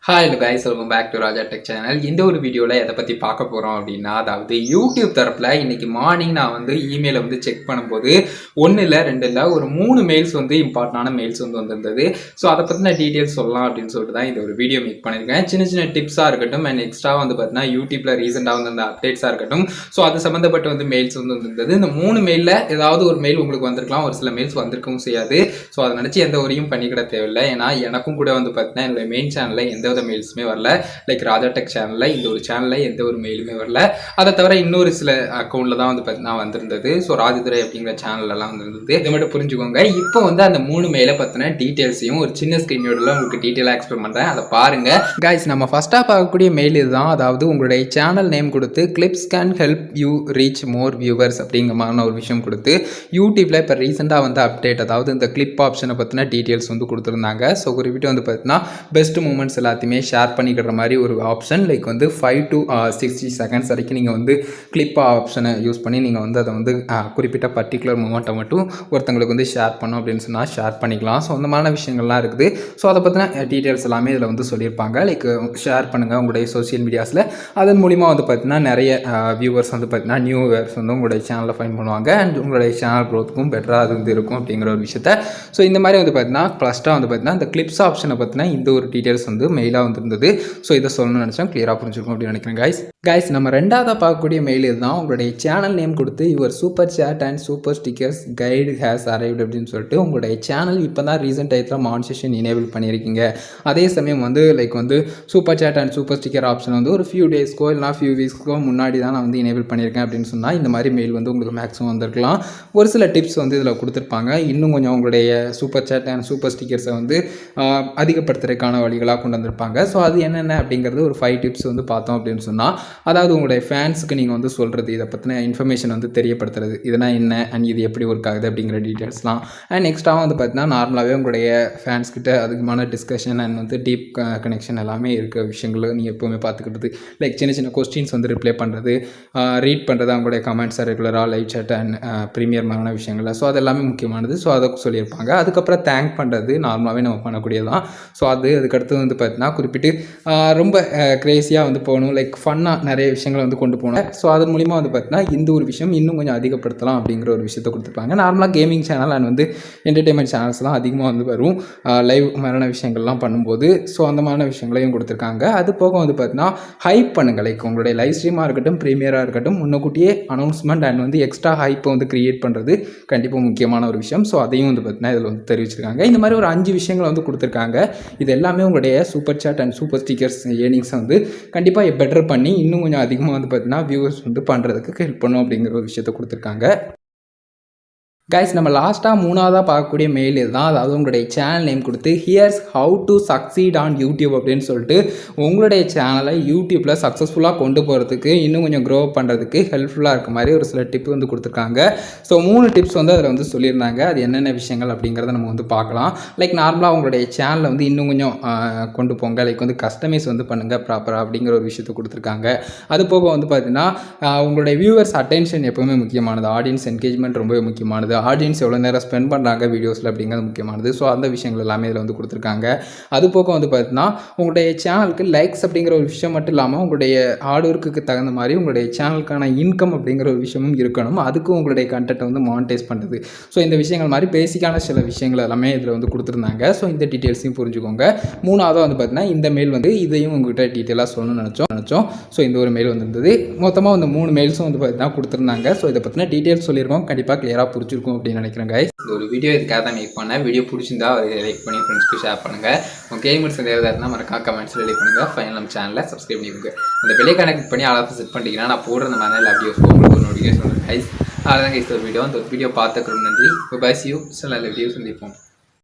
Hi guys, welcome back to Raja tech channel. இந்த ஒரு வீடியோவில் எதை பற்றி பார்க்க போகிறோம் அப்படின்னா, அதாவது யூடியூப் தரப்பில் இன்னைக்கு மார்னிங் நான் இமெயிலை செக் பண்ணும்போது ஒன்று இல்லை ரெண்டு இல்லை ஒரு 3 மெயில்ஸ் இம்பார்ட்டண்டான மெயில்ஸ் வந்திருந்தது. ஸோ அதை பற்றின டீட்டெயில்ஸ் சொல்லலாம் அப்படின்னு சொல்லிட்டு தான் இந்த ஒரு வீடியோ மேக் பண்ணியிருக்கேன். சின்ன சின்ன டிப்ஸாக இருக்கட்டும் அண்ட் எக்ஸ்ட்ரா பார்த்தீங்கன்னா யூடியூப்பில் ரீசெண்டாக அந்த அப்டேட்ஸாக இருக்கட்டும். ஸோ அது சம்மந்தப்பட்ட மெயில்ஸ் வந்திருந்தது. இந்த 3 மெயிலில் ஏதாவது ஒரு மெயில் உங்களுக்கு வந்திருக்கலாம், ஒரு சில மெயில்ஸ் வந்திருக்கவும் செய்யாது. ஸோ அதை நினச்சி எந்த வரையும் பண்ணிக்கிட தேவையில்லை. ஏன்னா எனக்கும் கூட பார்த்தீங்கன்னா என்னுடைய மெயின் சேனலில் எந்த மெயில்ஸுமே வரல. லைக் ராஜா டெக் சேனல்ல இந்த ஒரு சேனல்ல எந்த ஒரு மெயிலுமே வரல. அதை தவிர இன்னொரு சில அக்கௌண்ட்ல தான் பார்த்தீங்கன்னா வந்திருந்தது. ஸோ ராஜதுரை அப்படிங்கிற சேனல்ல எல்லாம் வந்திருந்தது. இதை மட்டும் புரிஞ்சுக்கோங்க. இப்போ அந்த 3 மெயிலை பத்தின டீடைல்ஸையும் ஒரு சின்ன ஸ்கிரீனோட உங்களுக்கு டீட்டெயிலாக எக்ஸ்பிளைன் பண்றேன். அதை பாருங்க கைஸ். நம்ம ஃபர்ஸ்டா பார்க்கக்கூடிய மெயில் இதுதான். அதாவது உங்களுடைய சேனல் நேம் கொடுத்து clips can help you reach more viewers அப்படிங்கிற மாதிரி ஒரு விஷயம் கொடுத்து யூடியூப்ல இப்போ ரீசெண்டாக அப்டேட், அதாவது இந்த கிளிப் ஆப்ஷனை பற்றின டீட்டெயில்ஸ் கொடுத்துருந்தாங்க. ஸோ குறிப்பிட்டு பார்த்தீங்கன்னா பெஸ்ட் மூமெண்ட்ஸ் எல்லாத்தையுமே ஷேர் பண்ணிக்கிற மாதிரி ஒரு ஆப்ஷன். லைக் 5 to 60 செகண்ட்ஸ் வரைக்கும் நீங்கள் கிளிப் ஆப்ஷனை யூஸ் பண்ணி நீங்கள் அதை குறிப்பிட்ட பர்டிகுலர் மூமெண்ட்டை மட்டும் ஒருத்தங்களுக்கு ஷேர் பண்ணோம் அப்படின்னு சொன்னால் ஷேர் பண்ணிக்கலாம். ஸோ அந்த மாதிரி விஷயங்கள்லாம் இருக்குது. ஸோ அதை பற்றின டீட்டெயில்ஸ் எல்லாமே இதில் சொல்லியிருப்பாங்க. லைக் ஷேர் பண்ணுங்கள் உங்களுடைய சோசியல் மீடியாஸில். அதன் மூலிமா பார்த்தீங்கன்னா நிறைய வியூவர்ஸ் பார்த்தீங்கன்னா நியூ வியூவர்ஸ் உங்களுடைய சேனலில் ஃபைன் பண்ணுவாங்க. அண்ட் உங்களுடைய சேனல் க்ரோத்துக்கும் பெட்டராக இருக்கும் அப்படிங்கிற ஒரு விஷயத்த. ஸோ இந்த மாதிரி பார்த்தீங்கன்னா ஃபஸ்ட்டாக பார்த்தீங்கன்னா இந்த கிளிப்ஸ் ஆப்ஷனை பற்றின இந்த ஒரு டீட்டெயில்ஸ் மெயிலாக இருந்தது. ஸோ இதை சொல்லணும்னு நினச்சோம், கிளியராக புரிஞ்சுக்கணும் அப்படின்னு நினைக்கிறேன் கைஸ். நம்ம ரெண்டாவதாக பார்க்கக்கூடிய மெயில் இதுதான். உங்களுடைய சேனல் நேம் கொடுத்து your super chat and super stickers guide has arrived அப்படின்னு சொல்லிட்டு உங்களுடைய சேனல் இப்போ தான் ரீசெண்ட் டயத்தில் மானிட்டேஷன் எனேபிள் பண்ணியிருக்கீங்க. அதே சமயம் like super chat and super sticker option ஒரு ஃபியூ டேஸ்க்கோ இல்லைனா ஃபியூ வீக்ஸ்க்கோ முன்னாடி தான் நான் எனேபிள் பண்ணியிருக்கேன் அப்படின்னு சொன்னால் இந்த மாதிரி மெயில் உங்களுக்கு மேக்ஸிமம் வந்திருக்கலாம். ஒரு சில டிப்ஸ் இதில் கொடுத்துருப்பாங்க. இன்னும் கொஞ்சம் உங்களுடைய சூப்பர் சேட் அண்ட் சூப்பர் ஸ்டிக்கர்ஸை அதிகப்படுத்துறதுக்கான வழிகளாக கொண்டு வந்திருப்பாங்க. ஸோ அது என்னென்ன அப்படிங்கிறது ஒரு 5 டிப்ஸ் பார்த்தோம் அப்படின்னு சொன்னால், அதாவது உங்களுடைய ஃபேன்ஸுக்கு நீங்கள் சொல்கிறது, இதை பற்றின இன்ஃபர்மேஷன் தெரியப்படுத்துறது, இதெல்லாம் என்ன அண்ட் இது எப்படி ஒர்க் ஆகுது அப்படிங்கிற டீட்டெயில்ஸ்லாம். அண்ட் நெக்ஸ்ட்டாக பார்த்தீங்கன்னா நார்மலாகவே உங்களுடைய ஃபேன்ஸ்கிட்ட அதிகமான டிஸ்கஷன் அண்ட் டீப் கனெக்ஷன் எல்லாமே இருக்கிற விஷயங்களும் நீங்கள் எப்போவுமே பார்த்துக்கிட்டது. லைக் சின்ன சின்ன கொஸ்டின்ஸ் ரிப்ளை பண்ணுறது, ரீட் பண்ணுறது, அவங்களுடைய கமெண்ட்ஸை ரெகுலராக லைவ் சேட் அண்ட் ப்ரீமியர்மான விஷயங்கள். ஸோ அது எல்லாமே முக்கியமானது. ஸோ அதை சொல்லியிருப்பாங்க. அதுக்கப்புறம் தேங்க் பண்ணுறது நார்மலாகவே நம்ம பண்ணக்கூடியதான். ஸோ அதுக்கடுத்து பார்த்தீங்கன்னா குறிப்பிட்டு ரொம்ப க்ரேஸியாக போகணும், லைக் ஃபன்னாக நிறைய விஷயங்களை கொண்டு போகணும். ஸோ அதன் மூலிமா பார்த்தீங்கன்னா இந்த ஒரு விஷயம் இன்னும் கொஞ்சம் அதிகப்படுத்தலாம் அப்படிங்கிற ஒரு விஷயத்தை கொடுத்துருப்பாங்க. நார்மலாக கேமிங் சேனல் அண்ட் என்டர்டெயின்மெண்ட் சேனல்ஸ்லாம் அதிகமாக வரும் லைவ் மாதிரியான விஷயங்கள்லாம் பண்ணும்போது. ஸோ அந்த மாதிரியான விஷயங்களையும் கொடுத்துருக்காங்க. அது போக பார்த்தீங்கன்னா ஹைப் பண்ணுங்கள். லைக் உங்களுடைய லைவ் ஸ்ட்ரீமாக இருக்கட்டும், ப்ரீமியராக இருக்கட்டும், முன்னக்கூட்டியே அனௌன்ஸ்மெண்ட் அண்ட் எக்ஸ்ட்ரா ஹைப்பை கிரியேட் பண்ணுறது கண்டிப்பாக முக்கியமான ஒரு விஷயம். ஸோ அதையும் பார்த்தீங்கன்னா இதில் தெரிவிச்சிருக்காங்க. இந்த மாதிரி ஒரு 5 விஷயங்களை கொடுத்துருக்காங்க. இது எல்லாமே உங்களுடைய super chat and super stickers ஏர்னிங்ஸை கண்டிப்பாக பெட்டர் பண்ணி இன்னும் கொஞ்சம் அதிகமாக பார்த்தீங்கன்னா வியூவர்ஸ் பண்ணுறதுக்கு ஹெல்ப் பண்ணும் அப்படிங்கிற ஒரு விஷயத்தை கொடுத்துருக்காங்க. கைஸ், நம்ம லாஸ்ட்டாக 3ஆவதாக பார்க்கக்கூடிய மெயில் இதுதான். அதாவது உங்களுடைய சேனல் நேம் கொடுத்து here's how to succeed on YouTube அப்படின்னு சொல்லிட்டு உங்களுடைய சேனலை யூடியூப்பில் சக்ஸஸ்ஃபுல்லாக கொண்டு போகிறதுக்கு இன்னும் கொஞ்சம் க்ரோ பண்ணுறதுக்கு ஹெல்ப்ஃபுல்லாக இருக்க மாதிரி ஒரு சில டிப் கொடுத்துருக்காங்க. ஸோ 3 டிப்ஸ் அதில் சொல்லியிருந்தாங்க. அது என்னென்ன விஷயங்கள் அப்படிங்கிறத நம்ம பார்க்கலாம். லைக் நார்மலாக உங்களுடைய சேனலை இன்னும் கொஞ்சம் கொண்டு போங்க. லைக் கஸ்டமைஸ் பண்ணுங்கள் ப்ராப்பராக அப்படிங்கிற ஒரு விஷயத்தை கொடுத்துருக்காங்க. அது போக பார்த்தீங்கன்னா உங்களுடைய வியூவர்ஸ் அட்டென்ஷன் எப்போவுமே முக்கியமானது. ஆடியன்ஸ் என்கேஜ்மெண்ட் ரொம்பவே முக்கியமானது. ஆடியன்ஸ் எவ்வளோ நேரம் ஸ்பெண்ட் பண்ணுறாங்க வீடியோஸில் அப்படிங்கிறது முக்கியமானது. ஸோ அந்த விஷயங்கள் எல்லாமே இதில் கொடுத்துருக்காங்க. அது போக பார்த்தீங்கன்னா உங்களுடைய சேனலுக்கு லைக்ஸ் அப்படிங்கிற ஒரு விஷயம் மட்டும் இல்லாமல் உங்களுடைய ஹார்ட் ஒர்க்குக்கு தகுந்த மாதிரி உங்களுடைய சேனலுக்கான இன்கம் அப்படிங்கிற ஒரு விஷயமும் இருக்கணும். அதுக்கும் உங்களுடைய கண்டென்ட்டை மானிட்டைஸ் பண்ணுறது. ஸோ இந்த விஷயங்கள் மாதிரி பேசிக்கான சில விஷயங்கள் எல்லாமே இதில் கொடுத்துருந்தாங்க. ஸோ இந்த டீட்டெயில்ஸையும் புரிஞ்சுக்கோங்க. 3ஆவதாக பார்த்தீங்கன்னா இந்த மெயில் இதையும் உங்கள்கிட்ட டீட்டெயிலாக சொல்லணும்னு நினச்சோம். ஸோ இந்த ஒரு மெயில் வந்திருந்தது. மொத்தமாக 3 மெயில்ஸும் பார்த்தீங்கன்னா கொடுத்துருந்தாங்க. ஸோ இதை பற்றின டீட்டெயில்ஸ் சொல்லியிருக்கோம். கண்டிப்பாக கிளியராக புரிஞ்சிருக்கும் அப்படின்னு நினைக்கிறேன் கைஸ். இந்த ஒரு வீடியோ இதுக்காக தான் மேக் பண்ணேன். வீடியோ பிடிச்சிருந்தா லைக் பண்ணி ஃப்ரெண்ட்ஸ்க்கு ஷேர் பண்ணுங்கள். உங்கள் கேமர்ஸ் ஏதாவது இருந்தால் மறக்காம கமெண்ட்ஸில் ரிலீவ் பண்ணுங்கள். ஃபைனல் நம்ம சேனலை சப்ஸ்கிரைப் பண்ணிக்கோங்க. அந்த பெல்லை கனெக்ட் பண்ணி ஆளாக செட் பண்ணிட்டீங்கன்னா நான் போடுற அந்த மாதிரி வீடியோஸ் உங்களுக்கு ஒரு நோட்டிஃபிகேஷன் கைஸ். அதான் கைஸ் ஒரு வீடியோ. அந்த வீடியோ பார்த்துக்கிறோம். நன்றி. Bye see you. சில வீடியோ சந்திப்போம்.